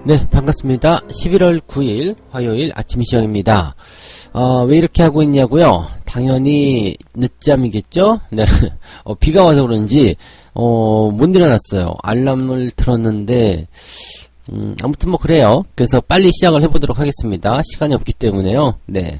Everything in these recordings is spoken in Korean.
네, 반갑습니다. 11월 9일 화요일 아침 시작입니다. 왜 이렇게 하고 있냐고요? 당연히 늦잠이겠죠? 네. 비가 와서 그런지 못 일어났어요. 알람을 틀었는데 아무튼 뭐 그래요. 그래서 빨리 시작을 해보도록 하겠습니다. 시간이 없기 때문에요. 네.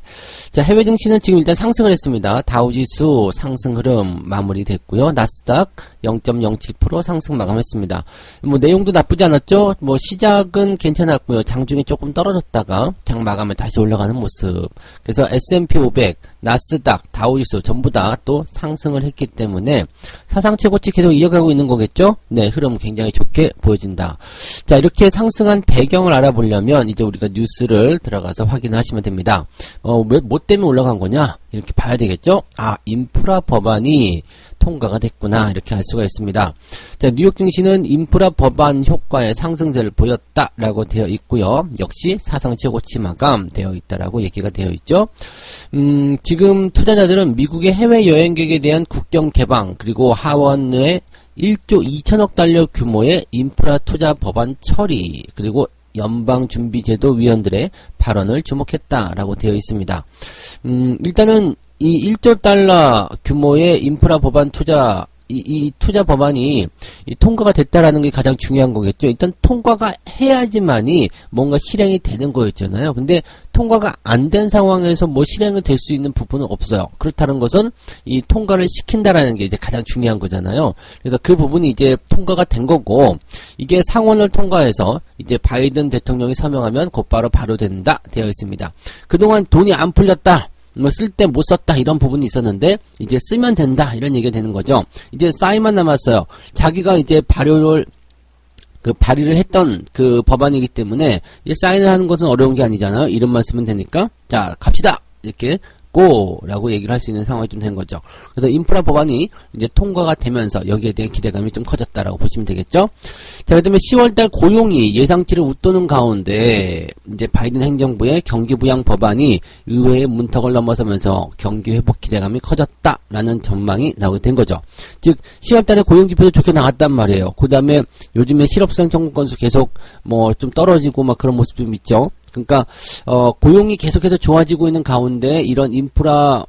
자, 해외 증시는 지금 일단 상승을 했습니다. 다우지수 상승 흐름 마무리됐고요. 나스닥 0.07% 상승 마감했습니다. 뭐 내용도 나쁘지 않았죠? 뭐 시작은 괜찮았고요. 장중에 조금 떨어졌다가 장 마감에 다시 올라가는 모습. 그래서 S&P 500, 나스닥, 다우지수 전부 다 또 상승을 했기 때문에 사상 최고치 계속 이어가고 있는 거겠죠? 네, 흐름 굉장히 좋게 보여진다. 자, 이렇게 상승한 배경을 알아보려면 이제 우리가 뉴스를 들어가서 확인하시면 됩니다. 뭐 때문에 올라간 거냐? 이렇게 봐야 되겠죠? 인프라 법안이 통과가 됐구나, 이렇게 알 수가 있습니다. 자, 뉴욕 증시는 인프라 법안 효과의 상승세를 보였다라고 되어 있고요. 역시 사상 최고치 마감 되어 있다라고 얘기가 되어 있죠. 지금 투자자들은 미국의 해외 여행객에 대한 국경 개방, 그리고 하원의 1조 2천억 달러 규모의 인프라 투자 법안 처리, 그리고 연방준비제도 위원들의 발언을 주목했다라고 되어 있습니다. 일단은 이 1조 달러 규모의 인프라 법안 투자, 이 투자 법안이 통과가 됐다라는 게 가장 중요한 거겠죠. 일단 통과가 해야지만이 뭔가 실행이 되는 거였잖아요. 근데 통과가 안 된 상황에서 뭐 실행이 될 수 있는 부분은 없어요. 그렇다는 것은 이 통과를 시킨다라는 게 이제 가장 중요한 거잖아요. 그래서 그 부분이 이제 통과가 된 거고, 이게 상원을 통과해서 이제 바이든 대통령이 서명하면 곧바로 된다 되어 있습니다. 그동안 돈이 안 풀렸다, 뭐 쓸 때 못 썼다, 이런 부분이 있었는데 이제 쓰면 된다, 이런 얘기가 되는 거죠. 이제 사인만 남았어요. 자기가 이제 발의를 했던 그 법안이기 때문에 이제 사인을 하는 것은 어려운 게 아니잖아요. 이름만 쓰면 되니까. 자, 갑시다, 이렇게 고! 라고 얘기를 할 수 있는 상황이 좀 된 거죠. 그래서 인프라 법안이 이제 통과가 되면서 여기에 대한 기대감이 좀 커졌다라고 보시면 되겠죠. 자, 그 다음에 10월달 고용이 예상치를 웃도는 가운데 이제 바이든 행정부의 경기부양 법안이 의회의 문턱을 넘어서면서 경기 회복 기대감이 커졌다라는 전망이 나오게 된 거죠. 즉 10월달에 고용지표도 좋게 나왔단 말이에요. 그 다음에 요즘에 실업수당 청구 건수 계속 뭐 좀 떨어지고 막 그런 모습 좀 있죠. 그러니까 고용이 계속해서 좋아지고 있는 가운데 이런 인프라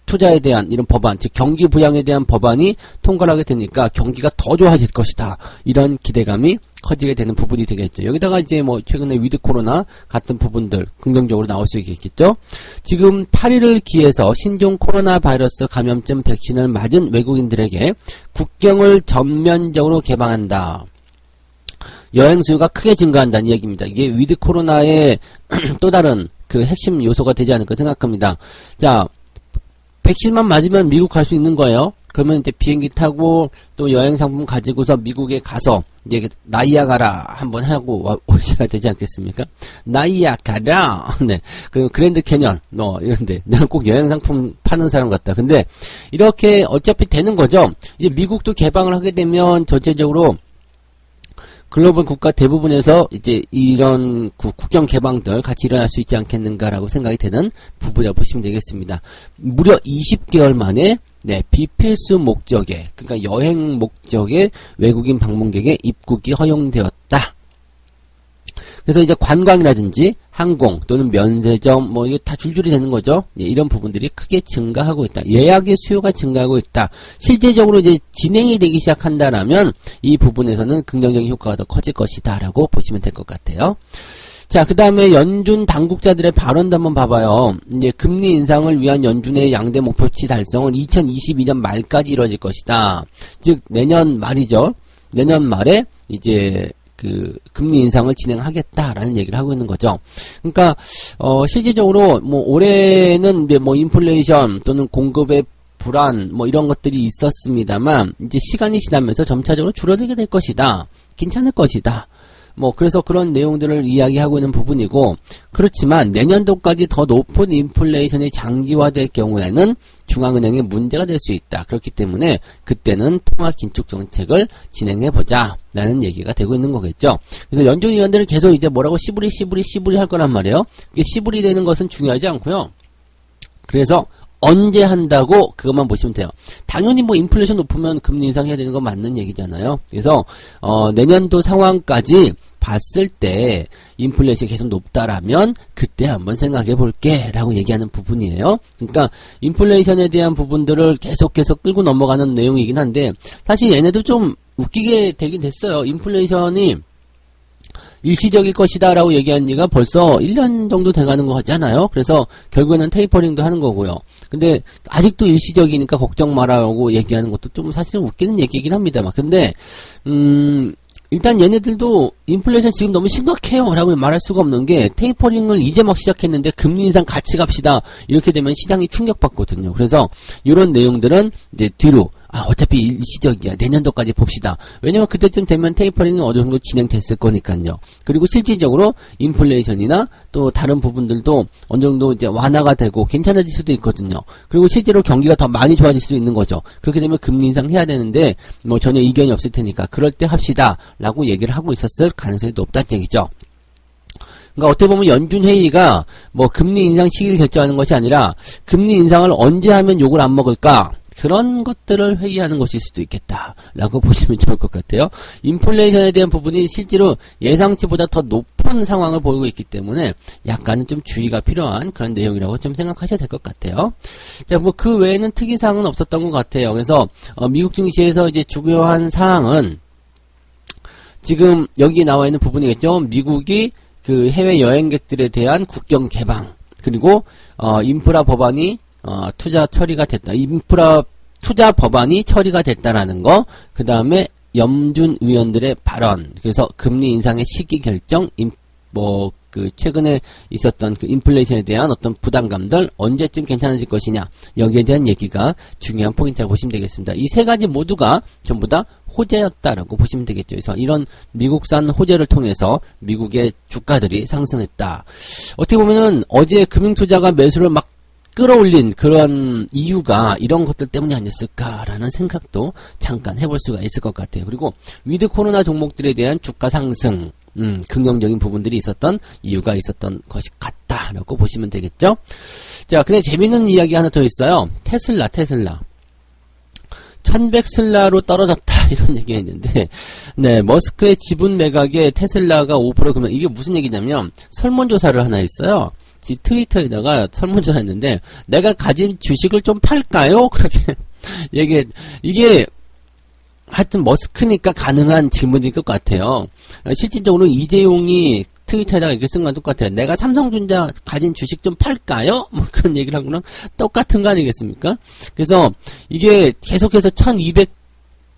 투자에 대한 이런 법안, 즉 경기 부양에 대한 법안이 통과를 하게 되니까 경기가 더 좋아질 것이다, 이런 기대감이 커지게 되는 부분이 되겠죠. 여기다가 이제 뭐 최근에 위드 코로나 같은 부분들 긍정적으로 나올 수 있겠죠. 지금 8일을 기해서 신종 코로나 바이러스 감염증 백신을 맞은 외국인들에게 국경을 전면적으로 개방한다. 여행 수요가 크게 증가한다는 이야기입니다. 이게 위드 코로나의 또 다른 그 핵심 요소가 되지 않을까 생각합니다. 자, 백신만 맞으면 미국 갈 수 있는 거예요. 그러면 이제 비행기 타고 또 여행 상품 가지고서 미국에 가서 이제 나이아가라 한번 하고 오셔야 되지 않겠습니까? 나이아가라. 네. 그 그랜드 캐년 뭐 이런데 나는 꼭 여행 상품 파는 사람 같다. 근데 이렇게 어차피 되는 거죠. 이제 미국도 개방을 하게 되면 전체적으로 글로벌 국가 대부분에서 이제 이런 국경 개방들 같이 일어날 수 있지 않겠는가라고 생각이 되는 부분이라고 보시면 되겠습니다. 무려 20개월 만에 비필수 목적의, 그러니까 여행 목적의 외국인 방문객의 입국이 허용되었다. 그래서 이제 관광이라든지 항공 또는 면세점 뭐 이게 다 줄줄이 되는 거죠. 이런 부분들이 크게 증가하고 있다. 예약의 수요가 증가하고 있다. 실제적으로 이제 진행이 되기 시작한다라면 이 부분에서는 긍정적인 효과가 더 커질 것이다라고 보시면 될 것 같아요. 자, 그 다음에 연준 당국자들의 발언도 한번 봐봐요. 이제 금리 인상을 위한 연준의 양대 목표치 달성은 2022년 말까지 이루어질 것이다. 즉 내년 말이죠. 내년 말에 이제 그 금리 인상을 진행하겠다라는 얘기를 하고 있는 거죠. 그러니까 실질적으로 뭐 올해는 이제 뭐 인플레이션 또는 공급의 불안 뭐 이런 것들이 있었습니다만 이제 시간이 지나면서 점차적으로 줄어들게 될 것이다. 괜찮을 것이다. 뭐 그래서 그런 내용들을 이야기하고 있는 부분이고, 그렇지만 내년도까지 더 높은 인플레이션이 장기화될 경우에는 중앙은행에 문제가 될 수 있다. 그렇기 때문에 그때는 통화 긴축 정책을 진행해보자 라는 얘기가 되고 있는 거겠죠. 그래서 연준 위원들은 계속 이제 뭐라고 시부리 할 거란 말이에요. 이게 시부리 되는 것은 중요하지 않고요. 그래서 언제 한다고 그것만 보시면 돼요. 당연히 뭐 인플레이션 높으면 금리 인상해야 되는 건 맞는 얘기잖아요. 그래서 내년도 상황까지 봤을 때 인플레이션이 계속 높다라면 그때 한번 생각해 볼게 라고 얘기하는 부분이에요. 그러니까 인플레이션에 대한 부분들을 계속 끌고 넘어가는 내용이긴 한데 사실 얘네도 좀 웃기게 되긴 됐어요. 인플레이션이 일시적일 것이다 라고 얘기한 지가 벌써 1년 정도 돼가는 거 같잖아요. 그래서 결국에는 테이퍼링도 하는 거고요. 근데 아직도 일시적이니까 걱정 마라고 얘기하는 것도 좀 사실은 웃기는 얘기이긴 합니다만. 근데 일단 얘네들도 인플레이션 지금 너무 심각해요 라고 말할 수가 없는 게 테이퍼링을 이제 막 시작했는데 금리 인상 같이 갑시다 이렇게 되면 시장이 충격받거든요. 그래서 이런 내용들은 이제 뒤로 어차피 일시적이야. 내년도까지 봅시다. 왜냐면 그때쯤 되면 테이퍼링이 어느 정도 진행됐을 거니까요. 그리고 실질적으로 인플레이션이나 또 다른 부분들도 어느 정도 이제 완화가 되고 괜찮아질 수도 있거든요. 그리고 실제로 경기가 더 많이 좋아질 수도 있는 거죠. 그렇게 되면 금리 인상 해야 되는데 뭐 전혀 이견이 없을 테니까 그럴 때 합시다 라고 얘기를 하고 있었을 가능성이 높다는 얘기죠. 그러니까 어떻게 보면 연준 회의가 뭐 금리 인상 시기를 결정하는 것이 아니라 금리 인상을 언제 하면 욕을 안 먹을까? 그런 것들을 회의하는 것일 수도 있겠다라고 보시면 좋을 것 같아요. 인플레이션에 대한 부분이 실제로 예상치보다 더 높은 상황을 보이고 있기 때문에 약간은 좀 주의가 필요한 그런 내용이라고 좀 생각하셔야 될 것 같아요. 자, 뭐 그 외에는 특이사항은 없었던 것 같아요. 그래서 미국 증시에서 이제 중요한 사항은 지금 여기 나와 있는 부분이겠죠. 미국이 그 해외 여행객들에 대한 국경 개방 그리고 인프라 법안이 투자 처리가 됐다. 인프라 투자 법안이 처리가 됐다라는 거. 그 다음에 염준 의원들의 발언. 그래서 금리 인상의 시기 결정. 최근에 있었던 그 인플레이션에 대한 어떤 부담감들 언제쯤 괜찮아질 것이냐. 여기에 대한 얘기가 중요한 포인트라고 보시면 되겠습니다. 이 세 가지 모두가 전부 다 호재였다라고 보시면 되겠죠. 그래서 이런 미국산 호재를 통해서 미국의 주가들이 상승했다. 어떻게 보면은 어제 금융투자가 매수를 막 끌어올린 그런 이유가 이런 것들 때문이 아니었을까라는 생각도 잠깐 해볼 수가 있을 것 같아요. 그리고 위드 코로나 종목들에 대한 주가 상승, 긍정적인 부분들이 있었던 이유가 있었던 것이 같다라고 보시면 되겠죠. 자, 근데 재밌는 이야기 하나 더 있어요. 테슬라. 1100슬라로 떨어졌다 이런 얘기가 있는데 네, 머스크의 지분 매각에 테슬라가 5% 그러면 이게 무슨 얘기냐면 설문조사를 하나 했어요. 트위터에다가 설문조사 했는데 내가 가진 주식을 좀 팔까요? 그렇게 이게 하여튼 머스크니까 가능한 질문일 것 같아요. 실질적으로 이재용이 트위터에다가 이렇게 쓴 건 똑같아요. 내가 삼성전자 가진 주식 좀 팔까요? 뭐 그런 얘기를 한 거랑 똑같은 거 아니겠습니까? 그래서 이게 계속해서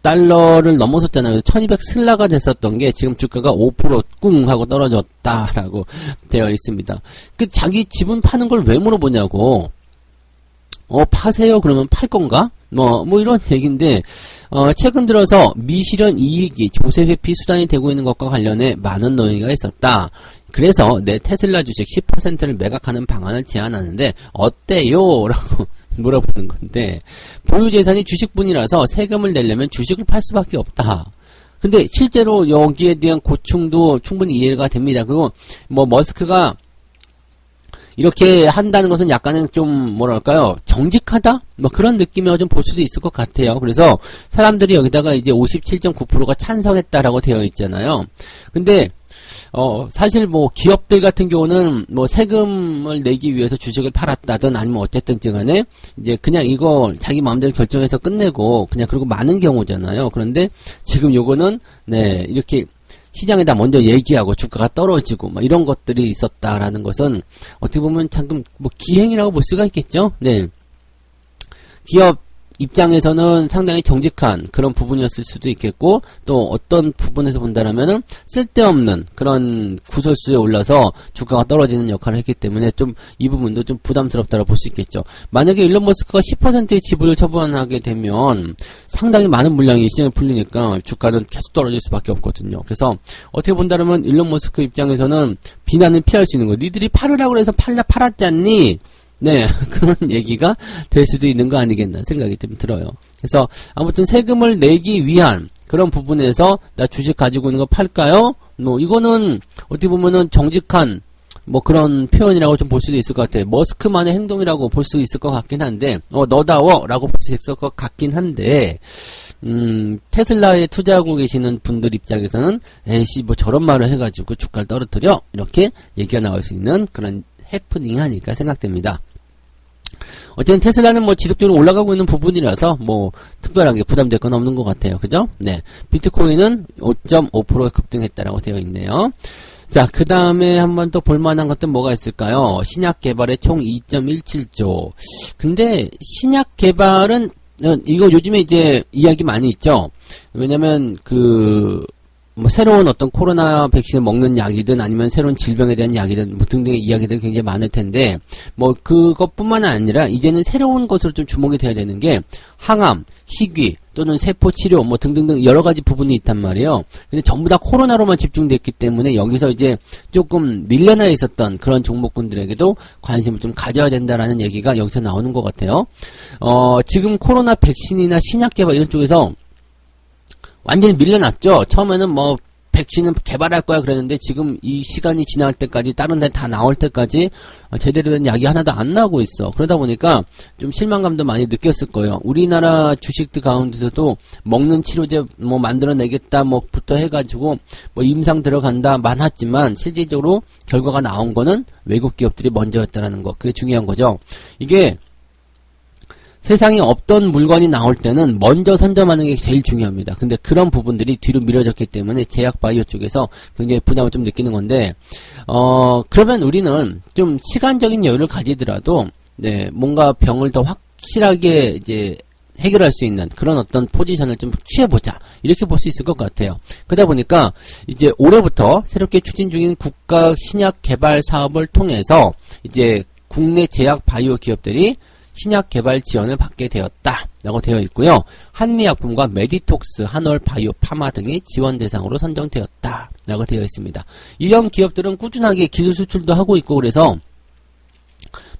1200달러를 넘어섰잖아요. 1200슬라가 됐었던 게 지금 주가가 5% 꿍 하고 떨어졌다라고 되어 있습니다. 그 자기 지분 파는 걸 왜 물어보냐고. 파세요? 그러면 팔 건가? 뭐 이런 얘기인데, 최근 들어서 미실현 이익이 조세 회피 수단이 되고 있는 것과 관련해 많은 논의가 있었다. 그래서 내 테슬라 주식 10%를 매각하는 방안을 제안하는데, 어때요? 라고 물어보는 건데, 보유 재산이 주식뿐이라서 세금을 내려면 주식을 팔 수밖에 없다. 근데 실제로 여기에 대한 고충도 충분히 이해가 됩니다. 그리고 머스크가 이렇게 한다는 것은 약간은 좀 뭐랄까요, 정직하다? 뭐 그런 느낌이라고 좀 볼 수도 있을 것 같아요. 그래서 사람들이 여기다가 이제 57.9%가 찬성했다라고 되어 있잖아요. 근데 사실 기업들 같은 경우는 세금을 내기 위해서 주식을 팔았다든 아니면 어쨌든 간에 이제 그냥 이거 자기 마음대로 결정해서 끝내고 그냥 그리고 많은 경우잖아요. 그런데 지금 요거는 네, 이렇게 시장에다 먼저 얘기하고 주가가 떨어지고 이런 것들이 있었다라는 것은 어떻게 보면 잠깐 기행이라고 볼 수가 있겠죠. 네. 기업 입장에서는 상당히 정직한 그런 부분이었을 수도 있겠고, 또 어떤 부분에서 본다라면은 쓸데없는 그런 구설수에 올라서 주가가 떨어지는 역할을 했기 때문에 좀 이 부분도 좀 부담스럽다고 볼 수 있겠죠. 만약에 일론 머스크가 10%의 지분을 처분하게 되면 상당히 많은 물량이 시장에 풀리니까 주가는 계속 떨어질 수밖에 없거든요. 그래서 어떻게 본다라면 일론 머스크 입장에서는 비난을 피할 수 있는 거. 니들이 팔으라고 해서 팔았지 않니? 네, 그런 얘기가 될 수도 있는 거 아니겠나 생각이 좀 들어요. 그래서 아무튼 세금을 내기 위한 그런 부분에서 나 주식 가지고 있는 거 팔까요? 이거는 어떻게 보면은 정직한 그런 표현이라고 좀 볼 수도 있을 것 같아요. 머스크만의 행동이라고 볼 수 있을 것 같긴 한데, 너다워 라고 볼 수 있을 것 같긴 한데, 테슬라에 투자하고 계시는 분들 입장에서는 에이씨 뭐 저런 말을 해가지고 주가를 떨어뜨려 이렇게 얘기가 나올 수 있는 그런 해프닝이 아닐까 생각됩니다. 어쨌든 테슬라는 뭐 지속적으로 올라가고 있는 부분이라서 뭐 특별하게 부담될 건 없는 것 같아요. 그죠? 네. 비트코인은 5.5% 급등했다라고 되어 있네요. 자, 그 다음에 한번 또 볼만한 것들 뭐가 있을까요? 신약 개발에 총 2.17조. 근데 신약 개발은 이거 요즘에 이제 이야기 많이 있죠. 왜냐면 뭐 새로운 어떤 코로나 백신을 먹는 약이든 아니면 새로운 질병에 대한 약이든 뭐 등등의 이야기들이 굉장히 많을 텐데 뭐 그것뿐만 아니라 이제는 새로운 것으로 좀 주목이 돼야 되는 게 항암, 희귀 또는 세포 치료 뭐 등등등 여러 가지 부분이 있단 말이에요. 근데 전부 다 코로나로만 집중됐기 때문에 여기서 이제 조금 밀려나 있었던 그런 종목군들에게도 관심을 좀 가져야 된다라는 얘기가 여기서 나오는 것 같아요. 지금 코로나 백신이나 신약 개발 이런 쪽에서 완전히 밀려났죠. 처음에는 뭐 백신은 개발할 거야 그랬는데 지금 이 시간이 지날 때까지 다른 데 다 나올 때까지 제대로 된 약이 하나도 안 나오고 있어. 그러다 보니까 좀 실망감도 많이 느꼈을 거예요. 우리나라 주식들 가운데서도 먹는 치료제 뭐 만들어내겠다 뭐부터 해가지고 뭐 임상 들어간다 많았지만 실질적으로 결과가 나온 거는 외국 기업들이 먼저였다라는 거. 그게 중요한 거죠. 이게 세상에 없던 물건이 나올 때는 먼저 선점하는 게 제일 중요합니다. 근데 그런 부분들이 뒤로 미뤄졌기 때문에 제약 바이오 쪽에서 굉장히 부담을 좀 느끼는 건데, 그러면 우리는 좀 시간적인 여유를 가지더라도, 네, 뭔가 병을 더 확실하게 이제 해결할 수 있는 그런 어떤 포지션을 좀 취해보자. 이렇게 볼 수 있을 것 같아요. 그러다 보니까 이제 올해부터 새롭게 추진 중인 국가 신약 개발 사업을 통해서 이제 국내 제약 바이오 기업들이 신약 개발 지원을 받게 되었다라고 되어 있고요. 한미약품과 메디톡스, 한올 바이오 파마 등이 지원 대상으로 선정되었다라고 되어 있습니다. 이런 기업들은 꾸준하게 기술 수출도 하고 있고 그래서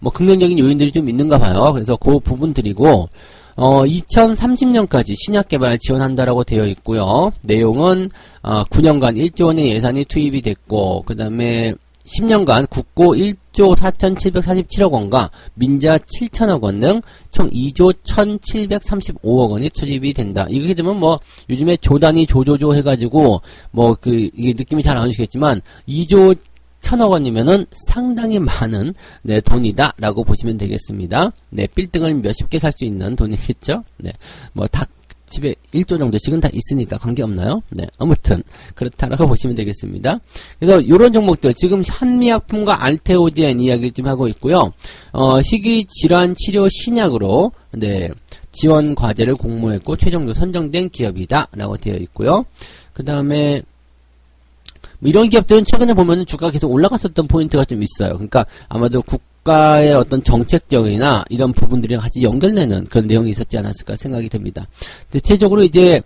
뭐 긍정적인 요인들이 좀 있는가 봐요. 그래서 그 부분들이고 2030년까지 신약 개발을 지원한다라고 되어 있고요. 내용은 9년간 1조 원의 예산이 투입이 됐고 그 다음에 10년간 국고 1조 4,747억 원과 민자 7천억 원 등 총 2조 1,735억 원이 투입이 된다. 이렇게 되면 뭐 요즘에 조단위 조조조 해가지고 뭐 이게 느낌이 잘 안 오시겠지만 2조 1,000억 원이면은 상당히 많은 네, 돈이다라고 보시면 되겠습니다. 네, 빌딩을 몇십 개 살 수 있는 돈이겠죠. 네, 뭐 다 집에 1조 정도씩은 다 있으니까 관계없나요? 네, 아무튼 그렇다라고 보시면 되겠습니다. 그래서 요런 종목들 지금 한미약품과 알테오젠 이야기를 좀 하고 있고요. 희귀 질환 치료 신약으로 네, 지원 과제를 공모했고 최종적으로 선정된 기업이다라고 되어 있고요. 그 다음에 이런 기업들은 최근에 보면은 주가가 계속 올라갔었던 포인트가 좀 있어요. 그러니까 아마도 국가의 어떤 정책적이나 이런 부분들이랑 같이 연결되는 그런 내용이 있었지 않았을까 생각이 됩니다. 대체적으로 이제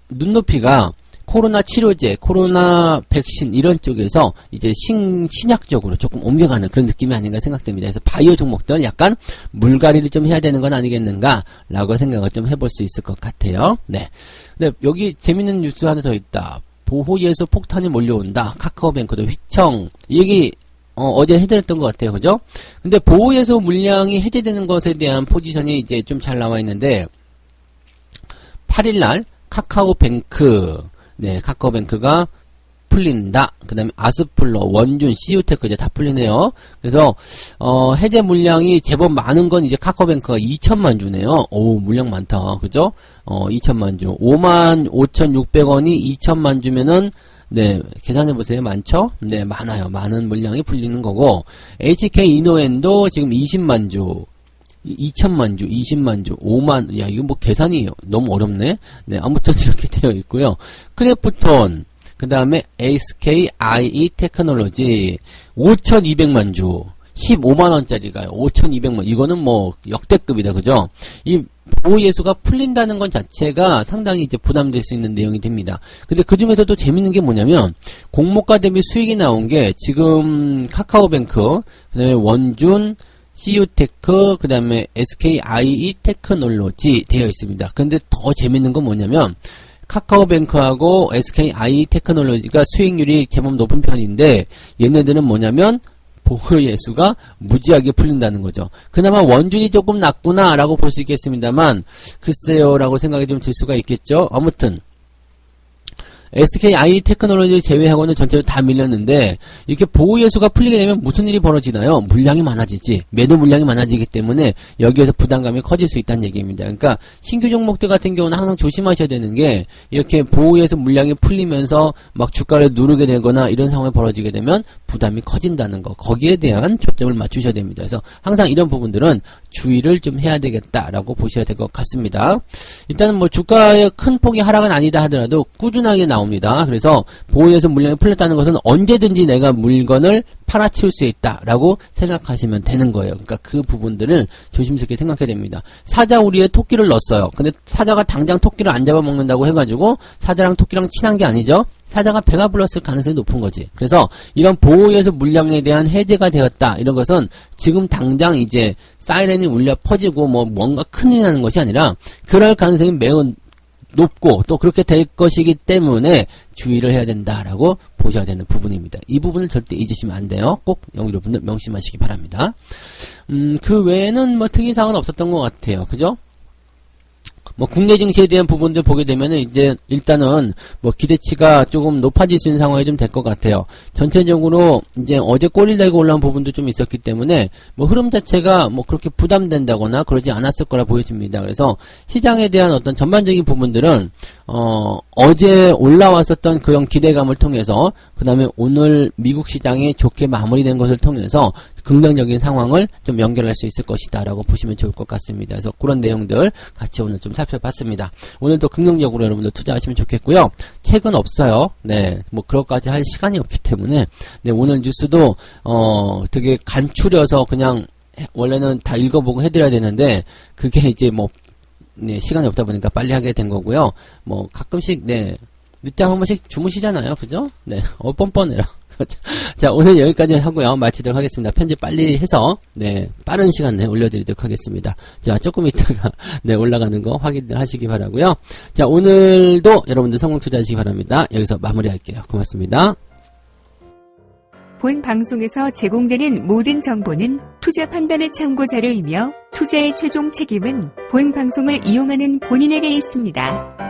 눈높이가 코로나 치료제, 코로나 백신 이런 쪽에서 이제 신약적으로 조금 옮겨가는 그런 느낌이 아닌가 생각됩니다. 그래서 바이오 종목들 약간 물갈이를 좀 해야 되는 건 아니겠는가라고 생각을 좀 해볼 수 있을 것 같아요. 네. 근데 여기 재밌는 뉴스 하나 더 있다. 보호예수 폭탄이 몰려온다. 카카오뱅크도 휘청. 이 얘기 어제 해드렸던 것 같아요. 그죠? 근데 보호예수 물량이 해제되는 것에 대한 포지션이 이제 좀 잘 나와 있는데 8일날 카카오뱅크 네, 카카오뱅크가 풀린다. 그 다음에 아스플러, 원준, CU테크 이제 다 풀리네요. 그래서 해제 물량이 제법 많은 건 이제 카카오뱅크가 2천만 주네요. 오, 물량 많다. 그죠? 2천만 주. 55,600원이 2천만 주면은 네, 계산해보세요. 많죠? 네, 많아요. 많은 물량이 풀리는 거고 HK 이노엔도 지금 20만 주. 2천만 주, 20만 주, 5만, 야, 이거 뭐 계산이 너무 어렵네? 네, 아무튼 이렇게 되어 있고요. 크래프톤, 그 다음에 SKIE 테크놀로지 5,200만 주 15만원짜리가요. 5,200만 이거는 뭐 역대급이다. 그죠? 이 보호예수가 풀린다는 것 자체가 상당히 이제 부담될 수 있는 내용이 됩니다. 근데 그 중에서도 재밌는 게 뭐냐면 공모가 대비 수익이 나온 게 지금 카카오뱅크, 그 다음에 원준, CU테크, 그 다음에 SKIE 테크놀로지 되어 있습니다. 근데 더 재밌는 건 뭐냐면 카카오뱅크하고 SKIE 테크놀로지가 수익률이 제법 높은 편인데 얘네들은 뭐냐면 보호예수가 무지하게 풀린다는 거죠. 그나마 원준이 조금 낮구나 라고 볼 수 있겠습니다만 글쎄요 라고 생각이 좀 들 수가 있겠죠. 아무튼 SKI 테크놀로지 제외하고는 전체로 다 밀렸는데 이렇게 보호예수가 풀리게 되면 무슨 일이 벌어지나요? 물량이 많아지지. 매도 물량이 많아지기 때문에 여기에서 부담감이 커질 수 있다는 얘기입니다. 그러니까 신규 종목들 같은 경우는 항상 조심하셔야 되는 게 이렇게 보호예수 물량이 풀리면서 막 주가를 누르게 되거나 이런 상황이 벌어지게 되면 부담이 커진다는 거. 거기에 대한 초점을 맞추셔야 됩니다. 그래서 항상 이런 부분들은 주의를 좀 해야 되겠다라고 보셔야 될 것 같습니다. 일단은 뭐 주가의 큰 폭의 하락은 아니다 하더라도 꾸준하게 나옵니다. 그래서 보호예수 물량이 풀렸다는 것은 언제든지 내가 물건을 팔아치울 수 있다라고 생각하시면 되는 거예요. 그러니까 그 부분들을 조심스럽게 생각해야 됩니다. 사자 우리에 토끼를 넣었어요. 근데 사자가 당장 토끼를 안 잡아먹는다고 해가지고 사자랑 토끼랑 친한 게 아니죠. 사자가 배가 불렀을 가능성이 높은 거지. 그래서 이런 보호예수 물량에 대한 해제가 되었다. 이런 것은 지금 당장 이제 사이렌이 울려 퍼지고 뭐 뭔가 큰일이 나는 것이 아니라 그럴 가능성이 매우 높고 또 그렇게 될 것이기 때문에 주의를 해야 된다라고 보셔야 되는 부분입니다. 이 부분을 절대 잊으시면 안 돼요. 꼭 여러분들 명심하시기 바랍니다. 그 외에는 뭐 특이사항은 없었던 것 같아요. 그죠? 뭐 국내 증시에 대한 부분들 보게 되면은 이제 일단은 뭐 기대치가 조금 높아질 수 있는 상황이 좀 될 것 같아요. 전체적으로 이제 어제 꼬리를 달고 올라온 부분도 좀 있었기 때문에 뭐 흐름 자체가 뭐 그렇게 부담된다거나 그러지 않았을 거라 보여집니다. 그래서 시장에 대한 어떤 전반적인 부분들은 어제 올라왔었던 그런 기대감을 통해서 그 다음에 오늘 미국 시장이 좋게 마무리된 것을 통해서 긍정적인 상황을 좀 연결할 수 있을 것이다 라고 보시면 좋을 것 같습니다. 그래서 그런 내용들 같이 오늘 좀 살펴봤습니다. 오늘도 긍정적으로 여러분들 투자하시면 좋겠고요. 책은 없어요. 네, 뭐 그것까지 할 시간이 없기 때문에 네, 오늘 뉴스도 되게 간추려서 그냥 원래는 다 읽어보고 해드려야 되는데 그게 이제 뭐 네, 시간이 없다 보니까 빨리 하게 된 거고요. 뭐 가끔씩 네 늦잠 한 번씩 주무시잖아요. 그죠? 네, 뻔뻔해요. 자, 오늘 여기까지 하고요. 마치도록 하겠습니다. 편집 빨리 해서, 네, 빠른 시간 내에 올려드리도록 하겠습니다. 자, 조금 있다가, 네, 올라가는 거 확인을 하시기 바라고요. 자, 오늘도 여러분들 성공 투자하시기 바랍니다. 여기서 마무리할게요. 고맙습니다. 본 방송에서 제공되는 모든 정보는 투자 판단의 참고 자료이며 투자의 최종 책임은 본 방송을 이용하는 본인에게 있습니다.